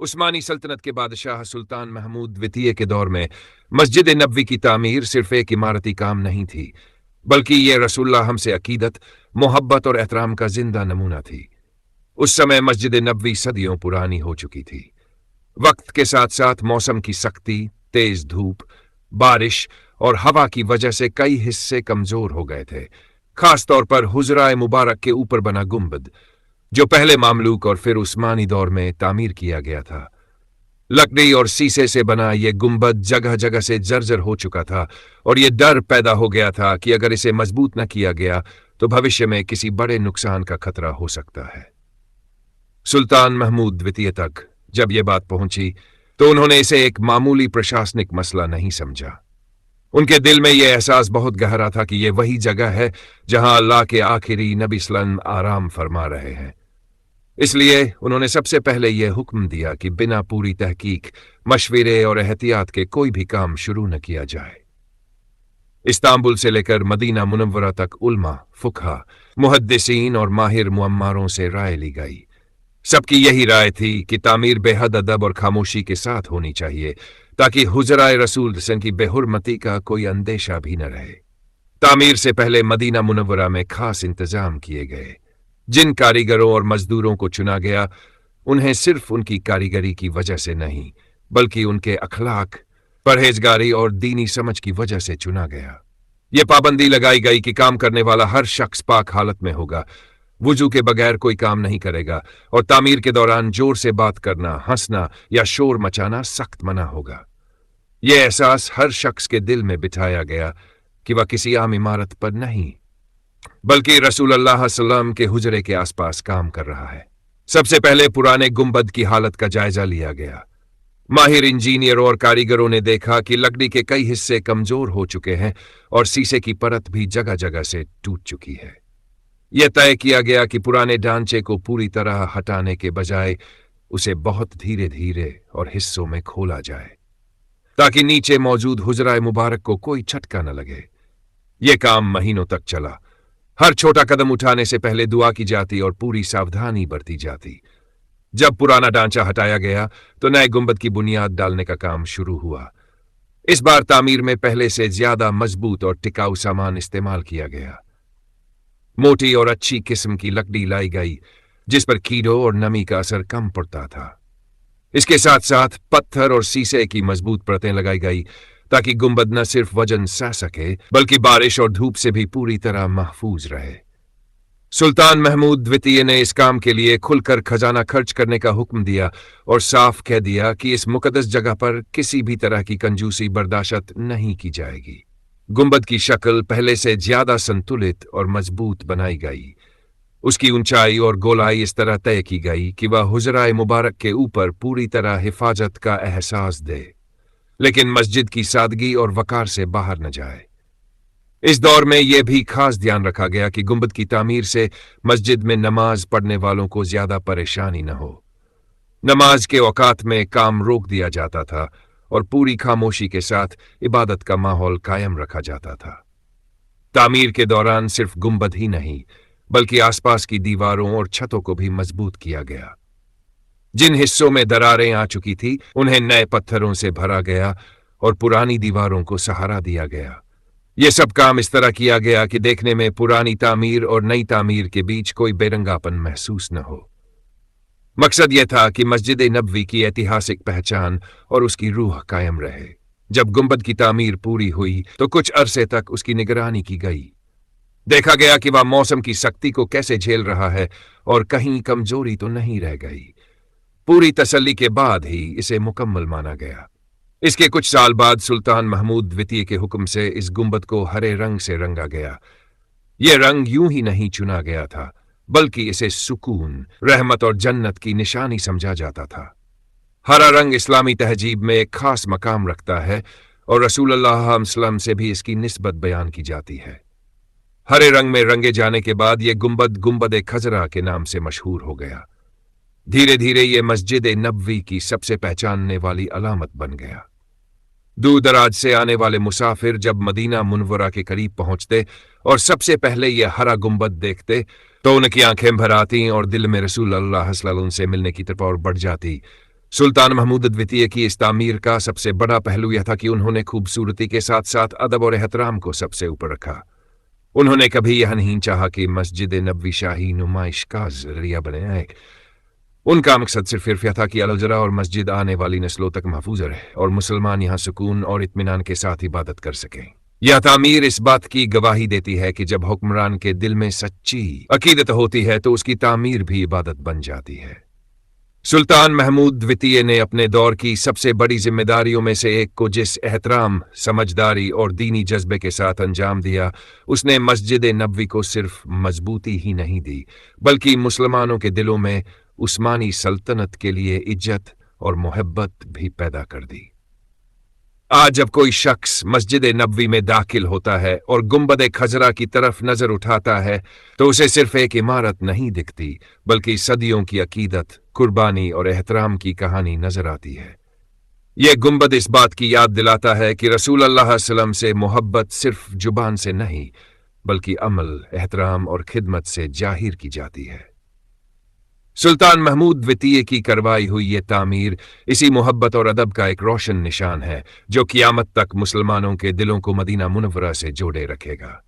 عثمانی सल्तनत के बादशाह सुल्तान महमूद द्वितीय के दौर में मस्जिद नबवी की तामीर सिर्फ एक इमारती काम नहीं थी, बल्कि ये रसूलुल्लाह हमसे अकीदत, मोहब्बत और एहतराम का जिंदा नमूना थी। उस समय मस्जिद नबवी सदियों पुरानी हो चुकी थी। वक्त के साथ साथ मौसम की सख्ती, तेज धूप, बारिश और हवा की वजह से कई हिस्से कमजोर हो गए थे। खास तौर पर हुजराए मुबारक के ऊपर बना गुंबद, जो पहले मामलूक और फिर उस्मानी दौर में तामीर किया गया था। लकड़ी और शीशे से बना यह गुंबद जगह जगह से जर्जर हो चुका था और यह डर पैदा हो गया था कि अगर इसे मजबूत न किया गया तो भविष्य में किसी बड़े नुकसान का खतरा हो सकता है। सुल्तान महमूद द्वितीय तक जब यह बात पहुंची तो उन्होंने इसे एक मामूली प्रशासनिक मसला नहीं समझा। उनके दिल में यह एहसास बहुत गहरा था कि यह वही जगह है जहां अल्लाह के आखिरी नबी सल्लल्लाहु अलैहि वसल्लम आराम फरमा रहे हैं। इसलिए उन्होंने सबसे पहले यह हुक्म दिया कि बिना पूरी तहकीक, मशवरे और एहतियात के कोई भी काम शुरू न किया जाए। इस्तांबुल से लेकर मदीना मुनव्वरा तक उल्मा, फुकहा, मुहद्दिसीन और माहिर मुअम्मारों से राय ली गई। सबकी यही राय थी कि तामीर बेहद अदब और खामोशी के साथ होनी चाहिए ताकि हुजराए रसूल की बेहुरमती का कोई अंदेशा भी न रहे। तामीर से पहले मदीना मुनव्वरा में खास इंतजाम किए गए। जिन कारीगरों और मजदूरों को चुना गया, उन्हें सिर्फ उनकी कारीगरी की वजह से नहीं बल्कि उनके अखलाक, परहेजगारी और दीनी समझ की वजह से चुना गया। यह पाबंदी लगाई गई कि काम करने वाला हर शख्स पाक हालत में होगा, वुजू के बगैर कोई काम नहीं करेगा और तामीर के दौरान जोर से बात करना, हंसना या शोर मचाना सख्त मना होगा। यह एहसास हर शख्स के दिल में बिठाया गया कि वह किसी आम इमारत पर नहीं बल्कि रसूलुल्लाह सल्लल्लाहु अलैहि वसल्लम के हुजरे के आसपास काम कर रहा है। सबसे पहले पुराने गुंबद की हालत का जायजा लिया गया। माहिर इंजीनियरों और कारीगरों ने देखा कि लकड़ी के कई हिस्से कमजोर हो चुके हैं और शीशे की परत भी जगह जगह से टूट चुकी है। यह तय किया गया कि पुराने ढांचे को पूरी तरह हटाने के बजाय उसे बहुत धीरे धीरे और हिस्सों में खोला जाए ताकि नीचे मौजूद हुजराए मुबारक को कोई झटका न लगे। यह काम महीनों तक चला। हर छोटा कदम उठाने से पहले दुआ की जाती और पूरी सावधानी बरती जाती। जब पुराना ढांचा हटाया गया तो नए गुंबद की बुनियाद डालने का काम शुरू हुआ। इस बार तामीर में पहले से ज्यादा मजबूत और टिकाऊ सामान इस्तेमाल किया गया। मोटी और अच्छी किस्म की लकड़ी लाई गई जिस पर कीड़ों और नमी का असर कम पड़ता था। इसके साथ साथ पत्थर और शीशे की मजबूत परतें लगाई गई ताकि गुंबद न सिर्फ वजन सह सके बल्कि बारिश और धूप से भी पूरी तरह महफूज रहे। सुल्तान महमूद द्वितीय ने इस काम के लिए खुलकर खजाना खर्च करने का हुक्म दिया और साफ कह दिया कि इस मुकद्दस जगह पर किसी भी तरह की कंजूसी बर्दाश्त नहीं की जाएगी। गुंबद की शक्ल पहले से ज्यादा संतुलित और मजबूत बनाई गई। उसकी ऊंचाई और गोलाई इस तरह तय की गई कि वह हुजराए मुबारक के ऊपर पूरी तरह हिफाजत का एहसास दे, लेकिन मस्जिद की सादगी और वकार से बाहर न जाए। इस दौर में यह भी खास ध्यान रखा गया कि गुंबद की तामीर से मस्जिद में नमाज पढ़ने वालों को ज्यादा परेशानी न हो। नमाज के औकात में काम रोक दिया जाता था और पूरी खामोशी के साथ इबादत का माहौल कायम रखा जाता था। तामीर के दौरान सिर्फ गुंबद ही नहीं बल्कि आसपास की दीवारों और छतों को भी मजबूत किया गया। जिन हिस्सों में दरारें आ चुकी थी उन्हें नए पत्थरों से भरा गया और पुरानी दीवारों को सहारा दिया गया। यह सब काम इस तरह किया गया कि देखने में पुरानी तामीर और नई तामीर के बीच कोई बेरंगापन महसूस न हो। मकसद यह था कि मस्जिद नबवी की ऐतिहासिक पहचान और उसकी रूह कायम रहे। जब गुंबद की तामीर पूरी हुई तो कुछ अरसे तक उसकी निगरानी की गई। देखा गया कि वह मौसम की सख्ती को कैसे झेल रहा है और कहीं कमजोरी तो नहीं रह गई। पूरी तसल्ली के बाद ही इसे मुकम्मल माना गया। इसके कुछ साल बाद सुल्तान महमूद द्वितीय के हुक्म से इस गुंबद को हरे रंग से रंगा गया। यह रंग यूं ही नहीं चुना गया था बल्कि इसे सुकून, रहमत और जन्नत की निशानी समझा जाता था। हरा रंग इस्लामी तहजीब में एक खास मकाम रखता है और रसूलुल्लाह सल्लल्लाहु अलैहि वसल्लम से भी इसकी निस्बत बयान की जाती है। हरे रंग में रंगे जाने के बाद यह गुंबद गुंबद खजरा के नाम से मशहूर हो गया। धीरे धीरे यह मस्जिद नबवी की सबसे पहचानने वाली अलामत बन गया। दूर दराज से आने वाले मुसाफिर जब मदीना मुनव्वरा के करीब पहुंचते और सबसे पहले यह हरा गुंबद देखते तो उनकी आंखें भर आती और दिल में रसूलुल्लाह सल्लल्लाहु अलैहि वसल्लम से मिलने की तरफ और बढ़ जाती। सुल्तान महमूद द्वितीय की इस तामीर का सबसे बड़ा पहलू यह था कि उन्होंने खूबसूरती के साथ साथ अदब और एहतराम को सबसे ऊपर रखा। उन्होंने कभी यह नहीं चाहा कि मस्जिद नबवी शाही नुमाइश का जरिया बने। उनका मकसद सिर्फ यह था कि अल-जरा और मस्जिद आने वाली नस्लों तक महफूज रहे और मुसलमान यहाँ सुकून और इत्मीनान के साथ इबादत कर सकें। यह तामीर इस बात की गवाही देती है कि जब हुक्मरान के दिल में सच्ची अकीदत होती है तो उसकी तामीर भी इबादत बन जाती है। सुल्तान महमूद द्वितीय ने अपने दौर की सबसे बड़ी जिम्मेदारियों में से एक को जिस एहतराम, समझदारी और दीनी जज्बे के साथ अंजाम दिया, उसने मस्जिद नबवी को सिर्फ मजबूती ही नहीं दी बल्कि मुसलमानों के दिलों में उस्मानी सल्तनत के लिए इज्जत और मोहब्बत भी पैदा कर दी। आज जब कोई शख्स मस्जिद नबवी में दाखिल होता है और गुंबद खजरा की तरफ नजर उठाता है तो उसे सिर्फ एक इमारत नहीं दिखती बल्कि सदियों की अकीदत, कुर्बानी और एहतराम की कहानी नजर आती है। यह गुंबद इस बात की याद दिलाता है कि रसूल अल्लाह सल्लल्लाहु अलैहि वसल्लम से मोहब्बत सिर्फ जुबान से नहीं बल्कि अमल, एहतराम और खिदमत से जाहिर की जाती है। सुल्तान महमूद द्वितीय की करवाई हुई ये तामीर इसी मोहब्बत और अदब का एक रोशन निशान है जो क़यामत तक मुसलमानों के दिलों को मदीना मुनव्वरा से जोड़े रखेगा।